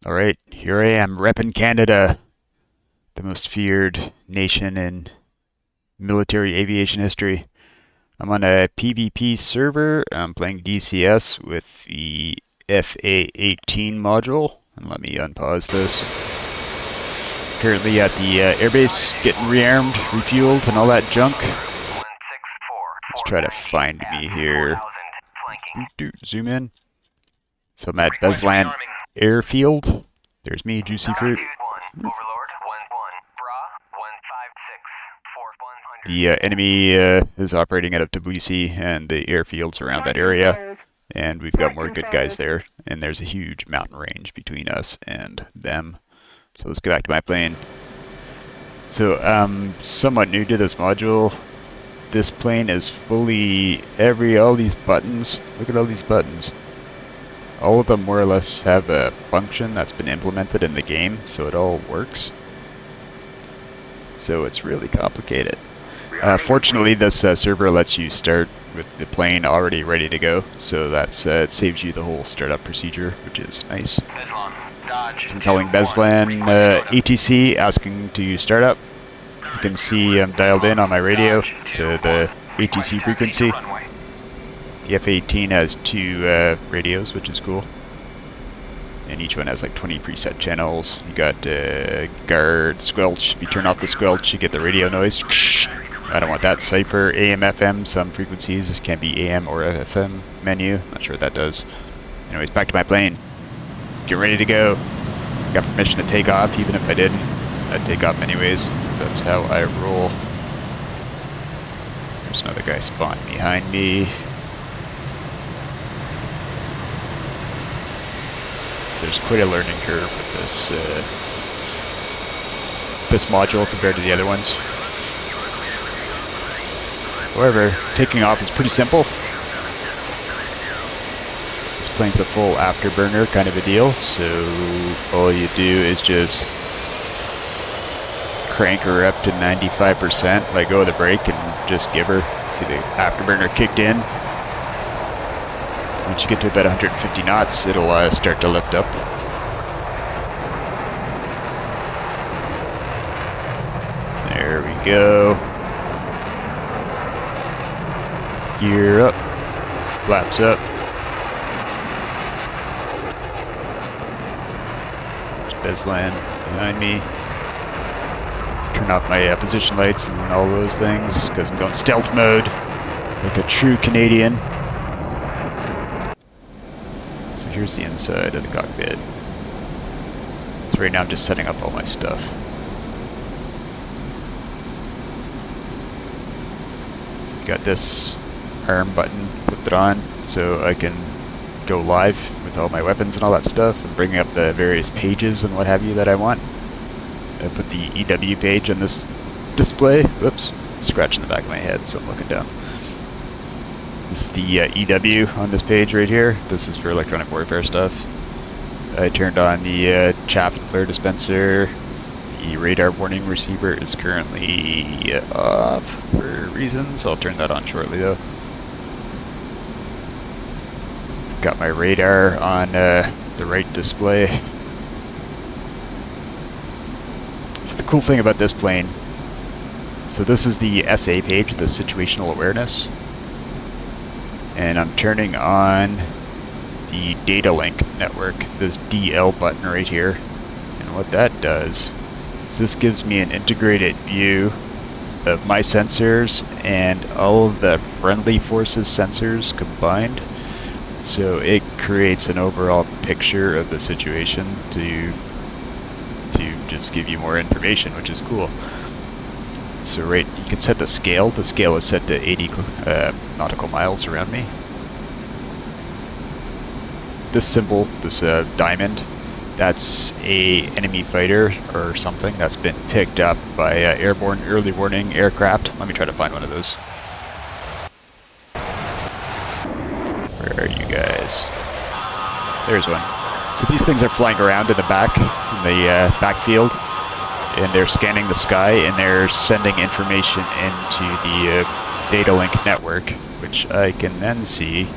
Alright, here I am, repping Canada, the most feared nation in military aviation history. I'm on a PvP server. I'm playing DCS with the FA-18 module. And let me unpause this. Currently at the airbase, getting rearmed, refueled, and all that junk. Let's try to find me here. Zoom in. So I'm at Beslan Airfield. There's me, Juicy Fruit. The enemy is operating out of Tbilisi and the airfields around that area. And we've got more good guys there. And there's a huge mountain range between us and them. So let's go back to my plane. So somewhat new to this module. This plane is fully all these buttons. Look at all these buttons. All of them more or less have a function that's been implemented in the game, so it all works. So it's really complicated. Fortunately, this server lets you start with the plane already ready to go, so that's it saves you the whole startup procedure, which is nice. So I'm calling Beslan ATC, asking to start up. You can see I'm dialed in on my radio to the ATC frequency. The F-18 has two radios, which is cool. And each one has like 20 preset channels. You got guard, squelch. If you turn off the squelch, you get the radio noise. I don't want that. Cipher, AM, FM, some frequencies. This can't be AM or FM menu. Not sure what that does. Anyways, back to my plane. Get ready to go. Got permission to take off, even if I didn't. I'd take off anyways. That's how I roll. There's another guy spawned behind me. So there's quite a learning curve with this module compared to the other ones. However, taking off is pretty simple. This plane's a full afterburner kind of a deal, so all you do is just crank her up to 95%, let go of the brake, and just give her. See the afterburner kicked in. Once you get to about 150 knots, it'll start to lift up. There we go. Gear up. Flaps up. There's Beslan behind me. Turn off my position lights and all those things because I'm going stealth mode like a true Canadian. So here's the inside of the cockpit. So right now I'm just setting up all my stuff. So you got this ARM button, put it on so I can go live with all my weapons and all that stuff and bring up the various pages and what have you that I want. I put the EW page on this display. Whoops, scratching the back of my head so I'm looking down. This is the EW on this page right here. This is for electronic warfare stuff. I turned on the chaff and flare dispenser. The radar warning receiver is currently off for reasons. I'll turn that on shortly though. Got my radar on the right display. So the cool thing about this plane, so this is the SA page, the situational awareness. And I'm turning on the datalink network, this DL button right here. And what that does is this gives me an integrated view of my sensors and all of the friendly forces sensors combined. So it creates an overall picture of the situation to just give you more information, which is cool. So right, you can set the scale. The scale is set to 80 nautical miles around me. This symbol, this diamond, that's a enemy fighter or something that's been picked up by airborne early warning aircraft. Let me try to find one of those. Where are you guys? There's one. So these things are flying around in the backfield, and they're scanning the sky, and they're sending information into the datalink network, which I can then see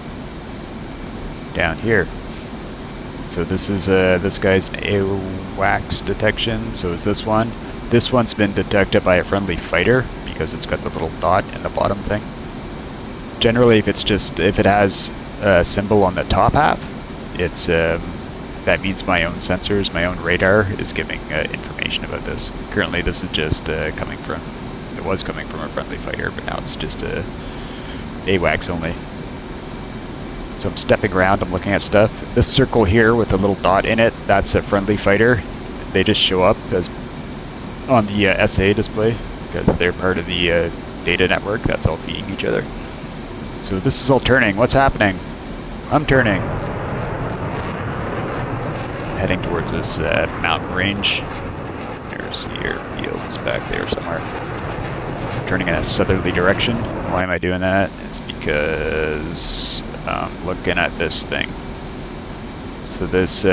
down here. So this is this guy's an AWACS detection. So is this one. This one's been detected by a friendly fighter because it's got the little dot in the bottom thing. Generally, if it has a symbol on the top half, it's that means my own sensors, my own radar is giving information about this. Currently, this is just coming from. It was coming from a friendly fighter, but now it's just AWACS only. So I'm stepping around, I'm looking at stuff. This circle here with a little dot in it, that's a friendly fighter. They just show up as on the SA display because they're part of the data network that's all feeding each other. So this is all turning. What's happening? I'm turning. Heading towards this mountain range. There's the airfields back there somewhere. So I'm turning in a southerly direction. Why am I doing that? It's because I'm looking at this thing. So this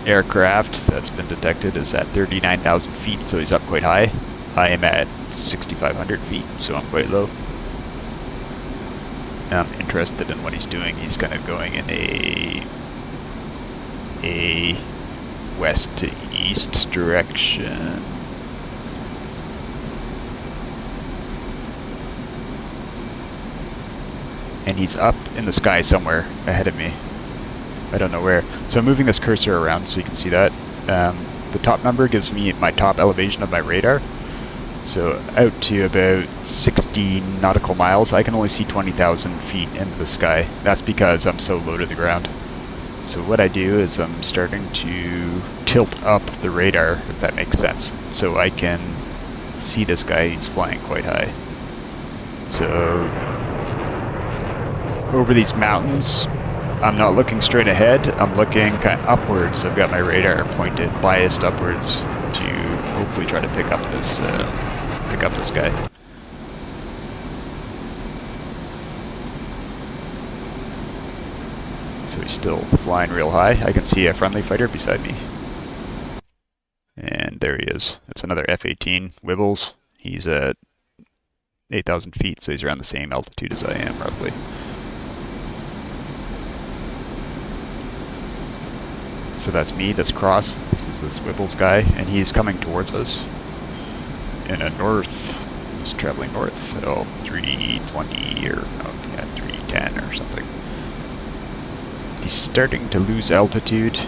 aircraft that's been detected is at 39,000 feet, so he's up quite high. I am at 6,500 feet, so I'm quite low. I'm interested in what he's doing. He's kind of going in a west to east direction. And he's up in the sky somewhere ahead of me. I don't know where. So I'm moving this cursor around so you can see that. The top number gives me my top elevation of my radar. So out to about 60 nautical miles, I can only see 20,000 feet into the sky. That's because I'm so low to the ground. So what I do is I'm starting to tilt up the radar, if that makes sense. So I can see this guy, he's flying quite high. So over these mountains, I'm not looking straight ahead, I'm looking kind of upwards. I've got my radar pointed, biased upwards to hopefully try to pick up this guy. So he's still flying real high. I can see a friendly fighter beside me. And there he is. That's another F-18 Wibbles. He's at 8,000 feet, so he's around the same altitude as I am, roughly. So that's me, this cross. This is this Wibbles guy, and he's coming towards us in a north. He's traveling north at 320 or oh, yeah, 310 or something. He's starting to lose altitude.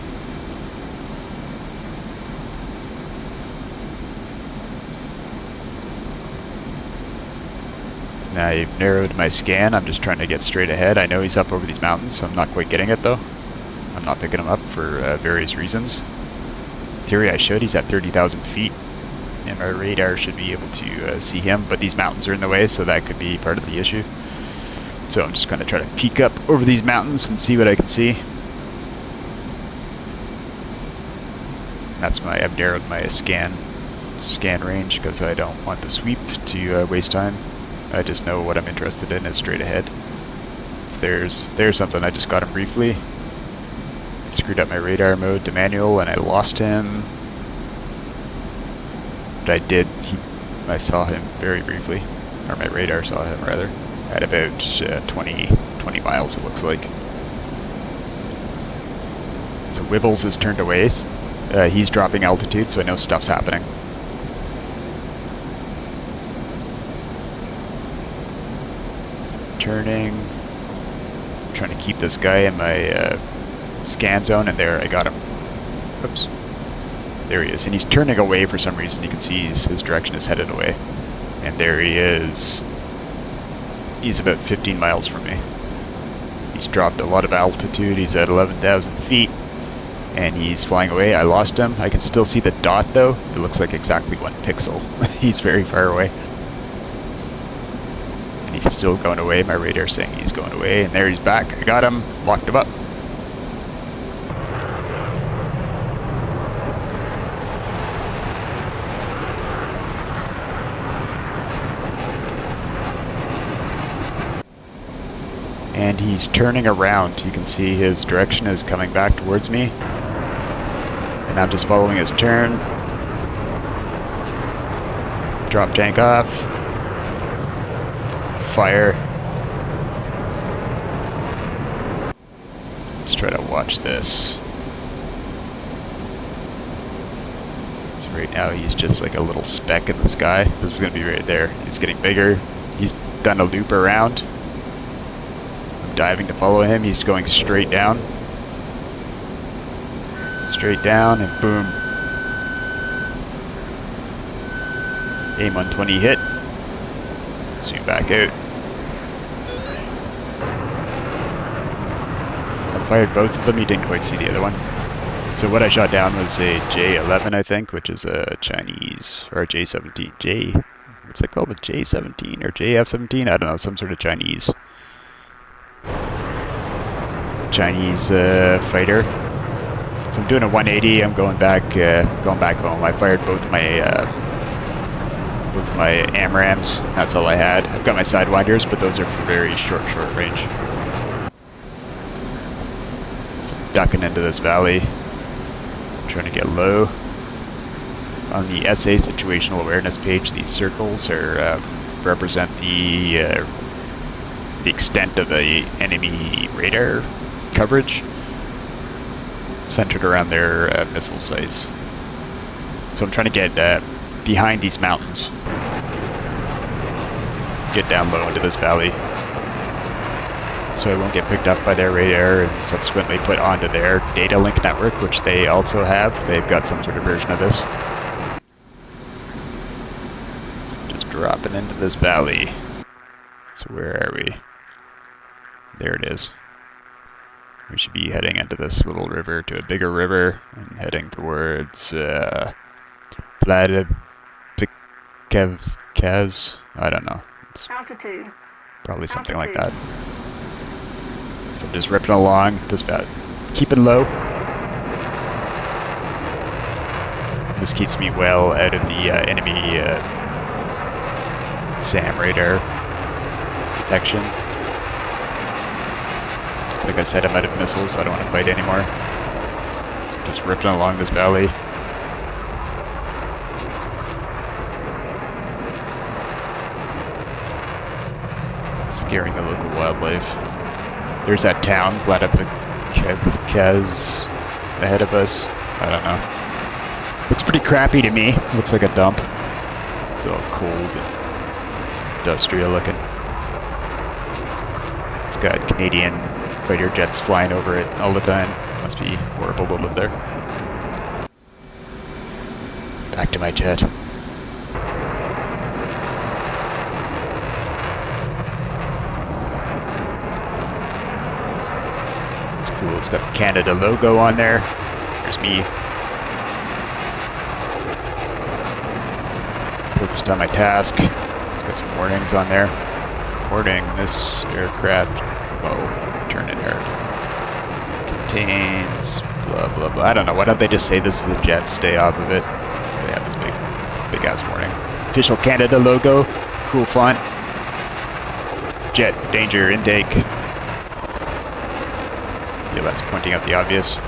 Now I've narrowed my scan. I'm just trying to get straight ahead. I know he's up over these mountains, so I'm not quite getting it though. I'm not picking him up for various reasons. In theory, I should. He's at 30,000 feet, and my radar should be able to see him, but these mountains are in the way, so that could be part of the issue. So I'm just going to try to peek up over these mountains and see what I can see. That's I've narrowed my scan range because I don't want the sweep to waste time. I just know what I'm interested in is straight ahead. So there's something. I just got him briefly. I screwed up my radar mode to manual and I lost him. But I saw him very briefly, or my radar saw him rather, at about 20 miles it looks like. So Wibbles is turned away. He's dropping altitude, so I know stuff's happening. So turning, trying to keep this guy in my scan zone, and there I got him. Oops. There he is, and he's turning away for some reason. You can see his direction is headed away. And there he is. He's about 15 miles from me. He's dropped a lot of altitude. He's at 11,000 feet. And he's flying away. I lost him. I can still see the dot though. It looks like exactly 1 pixel. He's very far away. And he's still going away. My radar's saying he's going away. And there he's back. I got him. Locked him up. And he's turning around. You can see his direction is coming back towards me. And I'm just following his turn. Drop tank off. Fire. Let's try to watch this. So right now he's just like a little speck in the sky. This is going to be right there. He's getting bigger. He's done a loop around. I'm diving to follow him. He's going straight down. Straight down and boom. Aim 120 hit. Zoom back out. I fired both of them. You didn't quite see the other one. So what I shot down was a J11, I think, which is a Chinese, or a J17. What's it called? A J17 or JF17? I don't know, some sort of Chinese fighter. So I'm doing a 180. I'm going back home. I fired both my AMRAAMs. That's all I had. I've got my Sidewinders, but those are for very short range. So I'm ducking into this valley. Trying to get low. On the SA situational awareness page, these circles are represent the extent of the enemy radar coverage centered around their missile sites. So I'm trying to get behind these mountains, get down low into this valley, so I won't get picked up by their radar and subsequently put onto their datalink network, which they also have. They've got some sort of version of this. So just dropping into this valley. So where are we? There it is. We should be heading into this little river to a bigger river and heading towards Vladivostok. I don't know. It's altitude. Probably something like that. So I'm just ripping along this bad. Keeping low. This keeps me well out of the enemy SAM radar protection. Just like I said, I'm out of missiles, so I don't want to fight anymore. So just ripping along this valley. Scaring the local wildlife. There's that town, Vladivostok, ahead of us. I don't know. Looks pretty crappy to me. Looks like a dump. It's all cold and industrial looking. It's got Canadian fighter jets flying over it all the time. Must be horrible to live there. Back to my jet. It's cool. It's got the Canada logo on there. There's me. Focused on my task. It's got some warnings on there. Warning, this aircraft, turn it hard. Contains blah blah blah. I don't know, why don't they just say this is a jet, stay off of it. They have this big ass warning. Official Canada logo, cool font. Jet danger intake. Yeah, that's pointing out the obvious. We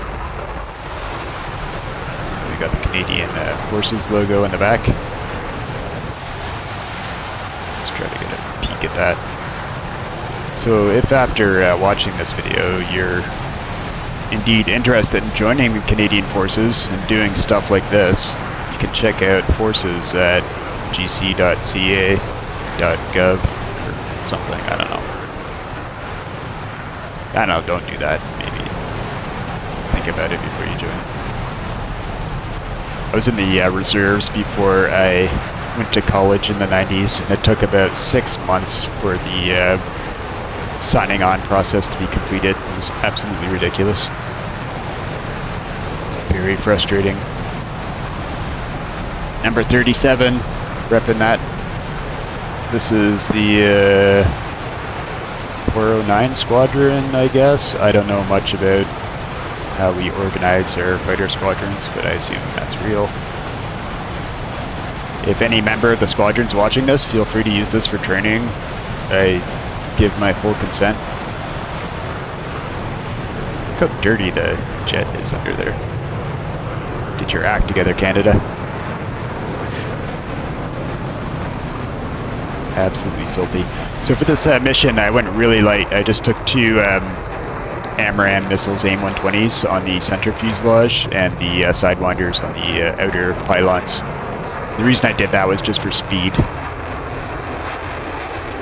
got the Canadian Forces logo in the back. Let's try to get a peek at that. So if after watching this video you're indeed interested in joining the Canadian Forces and doing stuff like this, you can check out forces at gc.ca.gov or something, I don't know. I don't know, don't do that, maybe. Think about it before you join. I was in the reserves before I went to college in the 90s, and it took about 6 months for the signing on process to be completed. It was absolutely ridiculous. It's very frustrating. Number 37, repping that. This is the 409 Squadron, I guess. I don't know much about how we organize our fighter squadrons, but I assume that's real. If any member of the squadron's watching this, feel free to use this for training. I give my full consent. Look how dirty the jet is under there. Get your act together, Canada. Absolutely filthy. So for this mission, I went really light. I just took 2 AMRAAM missiles, AIM-120s on the center fuselage and the sidewinders on the outer pylons. The reason I did that was just for speed.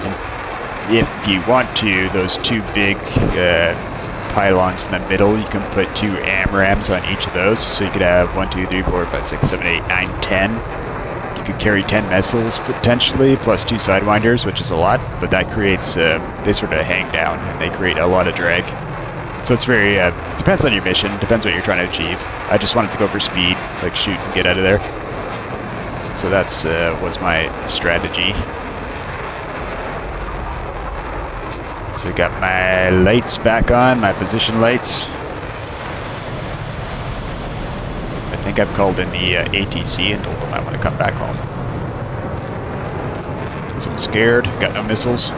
And if you want to, those two big pylons in the middle, you can put 2 AMRAAMs on each of those, so you could have 1, 2, 3, 4, 5, 6, 7, 8, 9, 10. You could carry 10 missiles potentially, plus 2 sidewinders, which is a lot, but that creates, they sort of hang down and they create a lot of drag. So it's very, depends on your mission, depends what you're trying to achieve. I just wanted to go for speed, like shoot and get out of there. So that's, was my strategy. So I got my lights back on, my position lights. I think I've called in the ATC and told them I want to come back home. Because I'm scared, got no missiles.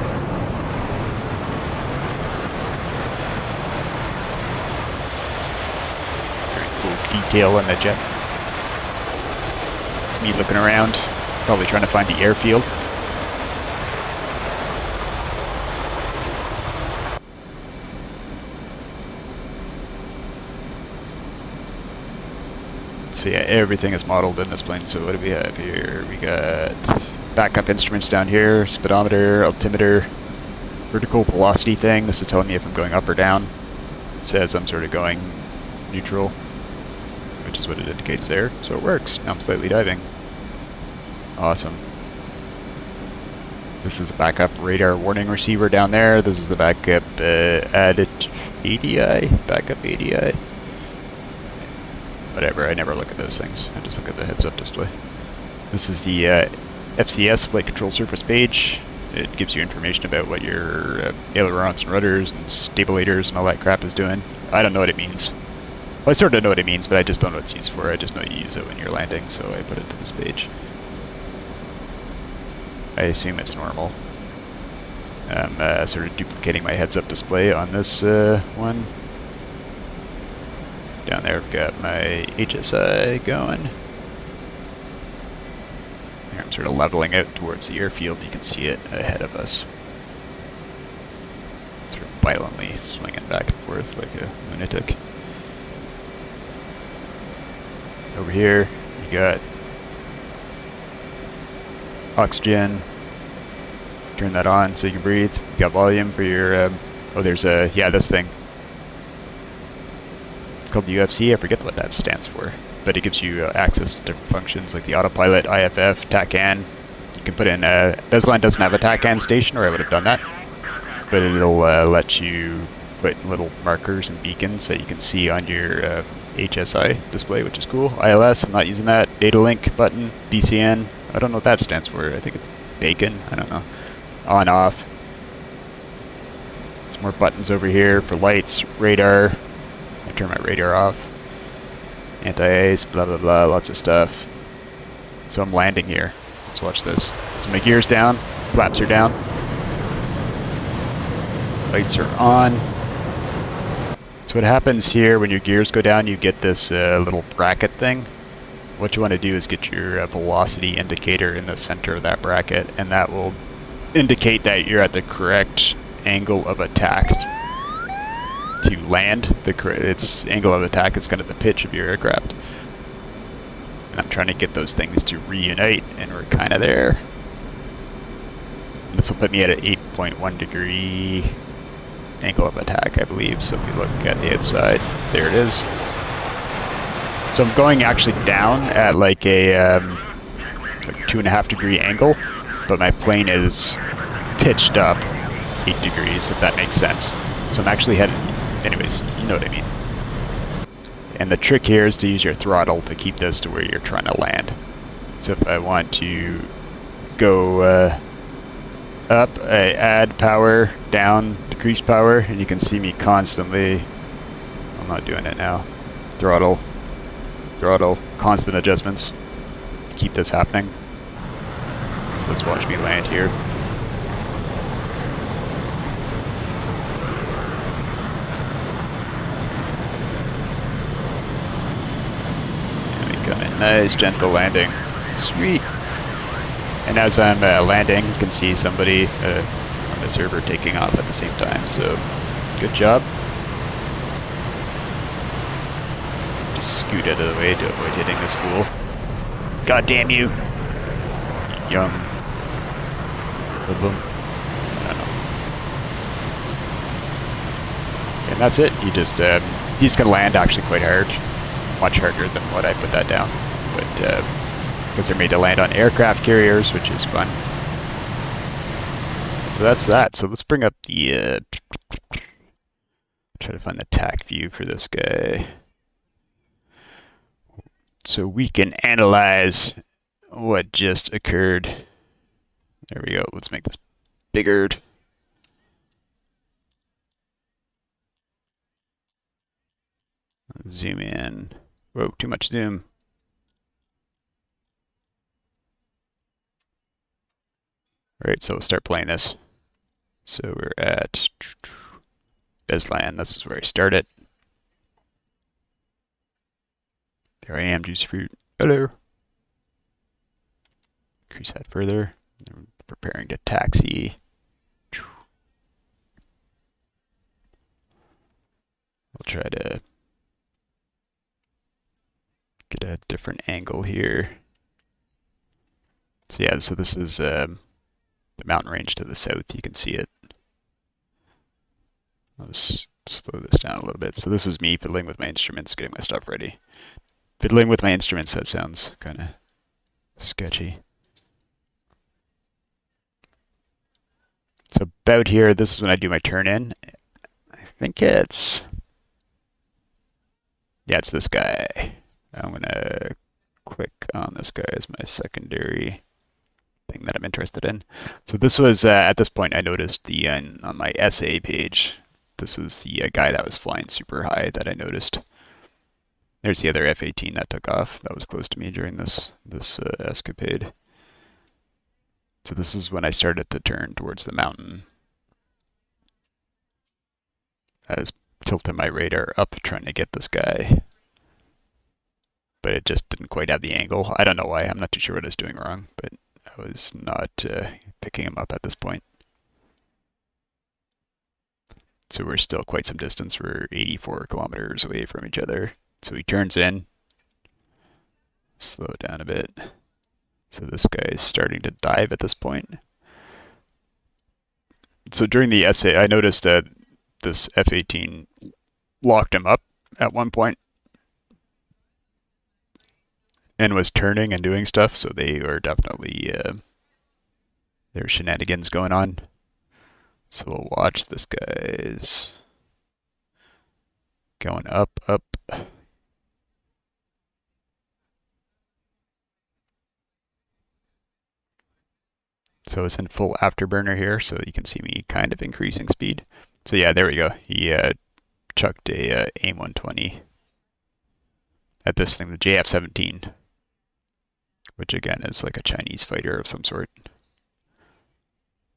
Detail in the jet. It's me looking around, probably trying to find the airfield. So yeah, everything is modeled in this plane. So what do we have here? We got backup instruments down here, speedometer, altimeter, vertical velocity thing. This is telling me if I'm going up or down. It says I'm sort of going neutral, which is what it indicates there. So it works. Now I'm slightly diving. Awesome. This is a backup radar warning receiver down there. This is the backup added ADI, backup ADI. Whatever, I never look at those things. I just look at the heads-up display. This is the FCS, Flight Control Surface page. It gives you information about what your ailerons and rudders and stabilators and all that crap is doing. I don't know what it means. Well, I sort of know what it means, but I just don't know what it's used for. I just know you use it when you're landing, so I put it to this page. I assume it's normal. I'm sort of duplicating my heads-up display on this one. Down there I've got my HSI going. Here I'm sort of leveling out towards the airfield. You can see it ahead of us. Sort of violently swinging back and forth like a lunatic. Over here you got oxygen. Turn that on so you can breathe. You got volume for your, oh there's a, yeah, this thing. Called UFC, I forget what that stands for, but it gives you access to different functions like the autopilot, IFF, TACAN. You can put in, Bezline doesn't have a TACAN station, or I would have done that, but it'll let you put little markers and beacons that you can see on your HSI display, which is cool. ILS, I'm not using that. Datalink button, BCN, I don't know what that stands for. I think it's bacon, I don't know. On, off. Some more buttons over here for lights, radar. I turn my radar off. Anti-ace, blah blah blah, lots of stuff. So I'm landing here. Let's watch this. So my gear's down, flaps are down. Lights are on. So what happens here when your gears go down, you get this little bracket thing. What you want to do is get your velocity indicator in the center of that bracket, and that will indicate that you're at the correct angle of attack to land. Its angle of attack is kind of the pitch of your aircraft. And I'm trying to get those things to reunite, and we're kind of there. This will put me at an 8.1 degree angle of attack, I believe. So if you look at the outside, there it is. So I'm going actually down at like a like 2.5 degree angle, but my plane is pitched up 8 degrees, if that makes sense. So I'm actually headed. Anyways, you know what I mean. And the trick here is to use your throttle to keep this to where you're trying to land. So if I want to go up, I add power, down, decrease power, and you can see me constantly, I'm not doing it now, throttle, constant adjustments to keep this happening. So let's watch me land here. Nice, gentle landing. Sweet. And as I'm landing, you can see somebody on the server taking off at the same time, so good job. scoot out of the way to avoid hitting this fool. God damn you! Young hoodlum. I don't know. And that's it. You just, these can land actually quite hard. Much harder than what I put that down. But, because they're made to land on aircraft carriers, which is fun. So that's that. So let's bring up the, try to find the TAC view for this guy. So we can analyze what just occurred. There we go. Let's make this bigger. Zoom in. Whoa, too much zoom. Alright, so we'll start playing this. So we're at Beslan. This is where I started. There I am, juicy fruit. Hello. Increase that further. I'm preparing to taxi. We'll try to get a different angle here. So yeah, so this is the mountain range to the south. You can see it. I'll just slow this down a little bit. So this is me fiddling with my instruments, getting my stuff ready. Fiddling with my instruments, that sounds kind of sketchy. So about here, this is when I do my turn in. I think it's, yeah, it's this guy. I'm gonna click on this guy as my secondary thing that I'm interested in. So this was, at this point I noticed the, on my SA page, this was the guy that was flying super high that I noticed. There's the other F-18 that took off. That was close to me during this escapade. So this is when I started to turn towards the mountain. I was tilting my radar up trying to get this guy. But it just didn't quite have the angle. I don't know why. I'm not too sure what I was doing wrong, but I was not picking him up at this point. So we're still quite some distance. We're 84 kilometers away from each other. So he turns in. Slow it down a bit. So this guy is starting to dive at this point. So during the essay, I noticed that this F-18 locked him up at one point and was turning and doing stuff. So they are definitely, there's shenanigans going on. So we'll watch this guy's going up, up. So it's in full afterburner here, so you can see me kind of increasing speed. So yeah, there we go. He chucked a AIM-120 at this thing, the JF-17, which again is like a Chinese fighter of some sort.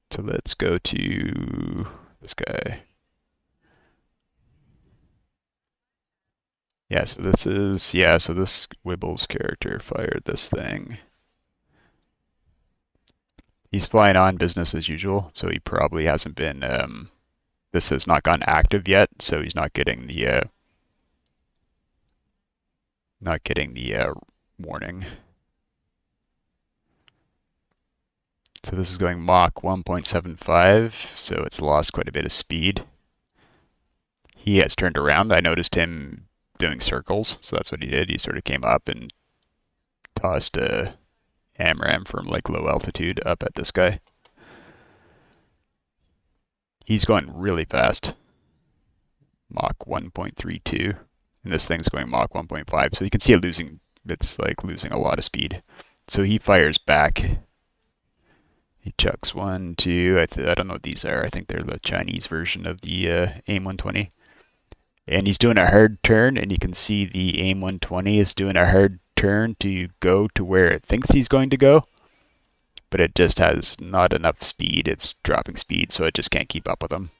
So let's go to this guy. Yeah, so this is, yeah, so this Wibbles character fired this thing. He's flying on business as usual, so he probably hasn't been, this has not gone active yet, so he's not getting the, warning. So this is going Mach 1.75, so it's lost quite a bit of speed. He has turned around. I noticed him doing circles, so that's what he did. He sort of came up and tossed a AMRAAM from like low altitude up at this guy. He's going really fast. Mach 1.32. And this thing's going Mach 1.5. So you can see it losing, it's like losing a lot of speed. So he fires back. He chucks 1, 2, I don't know what these are. I think they're the Chinese version of the AIM-120. And he's doing a hard turn, and you can see the AIM-120 is doing a hard turn to go to where it thinks he's going to go. But it just has not enough speed. It's dropping speed, so it just can't keep up with him.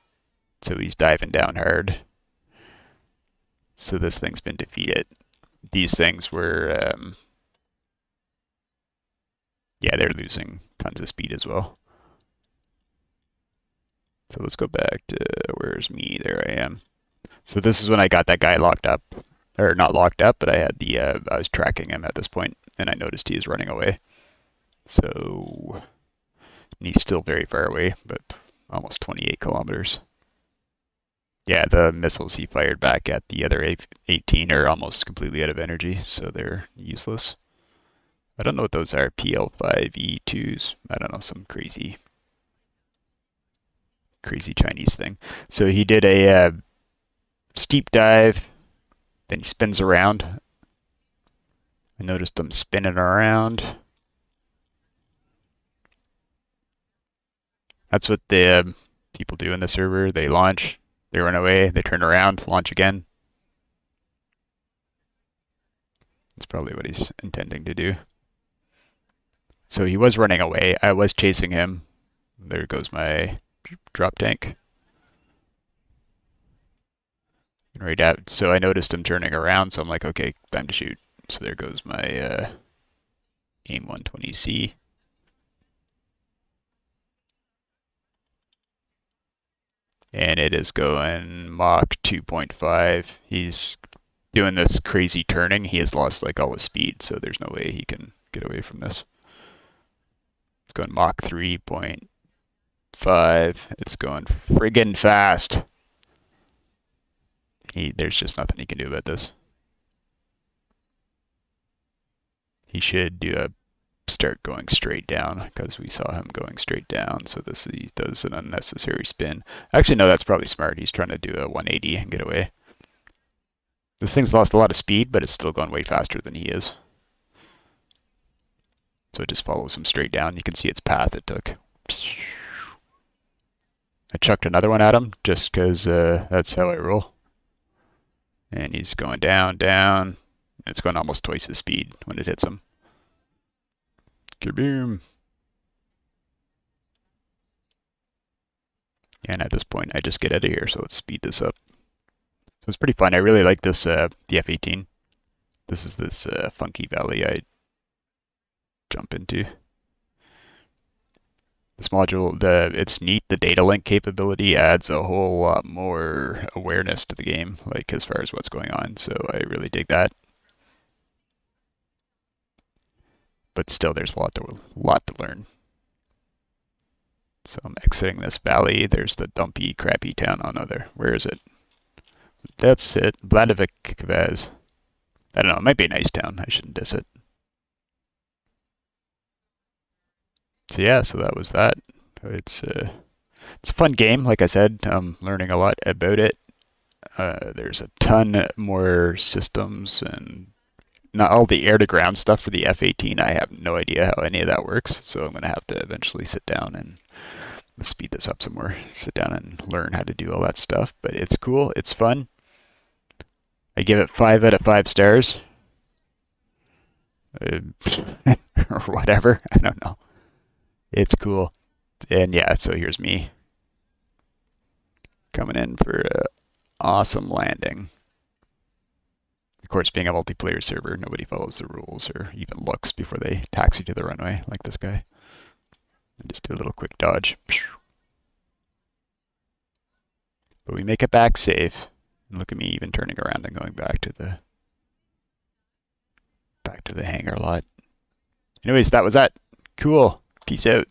So he's diving down hard. So this thing's been defeated. These things were, yeah, they're losing tons of speed as well. So let's go back to, where's me? There I am. So this is when I got that guy locked up. or not locked up, but I had the I was tracking him at this point, and I noticed he is running away. So he's still very far away, but almost 28 kilometers. Yeah, the missiles he fired back at the other 18 are almost completely out of energy, so they're useless. I don't know what those are. PL5E2s. I don't know, some crazy Chinese thing. So he did a steep dive, then he spins around. I noticed him spinning around. That's what the people do in the server. They launch, they run away, they turn around, launch again. That's probably what he's intending to do. So he was running away. I was chasing him. There goes my drop tank. Right out. So I noticed him turning around, so I'm like, okay, time to shoot. So there goes my AIM 120C. And it is going Mach 2.5. He's doing this crazy turning. He has lost like all his speed, so there's no way he can get away from this. It's going Mach 3.5. It's going friggin' fast. There's just nothing he can do about this. He should start going straight down because we saw him going straight down. So he does an unnecessary spin. Actually, no, that's probably smart. He's trying to do a 180 and get away. This thing's lost a lot of speed, but it's still going way faster than he is. So it just follows him straight down. You can see its path it took. I chucked another one at him just because that's how I roll. And he's going down, down. It's going almost twice his speed when it hits him. Kaboom. And at this point, I just get out of here, so let's speed this up. So it's pretty fun. I really like this, the F-18. This is this funky valley I jump into. This module, it's neat. The data link capability adds a whole lot more awareness to the game, like as far as what's going on. So I really dig that. But still, there's a lot to learn. So I'm exiting this valley. There's the dumpy, crappy town. Oh no, where is it? That's it. Vladivostok. I don't know. It might be a nice town. I shouldn't diss it. So yeah, so that was that. It's a fun game. Like I said, I'm learning a lot about it. There's a ton more systems and not all the air-to-ground stuff for the F-18. I have no idea how any of that works, so I'm going to have to eventually sit down and speed this up some more. Sit down and learn how to do all that stuff. But it's cool. It's fun. I give it 5 out of 5 stars. Or whatever. I don't know. It's cool. And yeah, so here's me coming in for an awesome landing. Of course, being a multiplayer server, nobody follows the rules or even looks before they taxi to the runway like this guy. And just do a little quick dodge. But we make it back safe. And look at me even turning around and going back to the hangar lot. Anyways, that was that. Cool. Peace out.